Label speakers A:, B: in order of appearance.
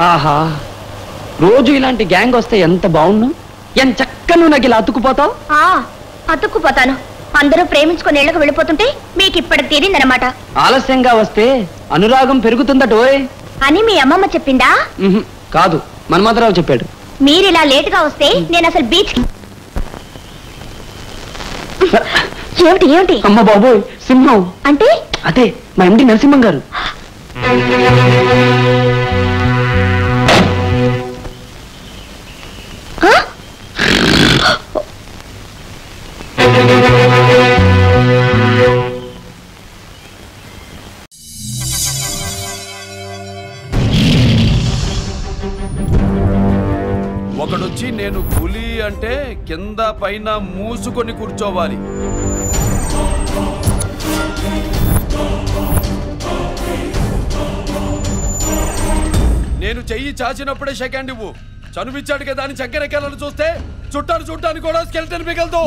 A: ఆహా, రోజు ఇలాంటి గ్యాంగ్ వస్తే ఎంత బాగున్నావు. ఎంత చక్కను నాకు ఇలా అతుక్కుపోతావు.
B: అతుక్కుపోతాను. అందరూ ప్రేమించుకుని ఇళ్ళకు వెళ్ళిపోతుంటే మీకు ఇప్పటికి తీరిందనమాట.
A: ఆలస్యంగా వస్తే అనురాగం పెరుగుతుందటోయ్
B: అని మీ అమ్మమ్మ చెప్పిందా?
A: కాదు, మన్మథరావు చెప్పాడు.
B: మీరిలా లేటుగా వస్తే నేను అసలు బీచ్ ఏమిటి ఏమిటి?
A: అమ్మ బాబోయ్, సింహం.
B: అంటే
A: అదే మా ఎండి నరసింహం గారు.
C: ఒకడొచ్చి నేను పులి అంటే కింద పైన మూసుకొని కూర్చోవాలి. నేను చెయ్యి చాచినప్పుడే సెకండ్ ఇవ్వు. చనువిచ్చాడు కదా అని చక్కెర కేలను చూస్తే చుట్టాను చూడటానికి కూడా స్కెల్టన్ మిగలదు.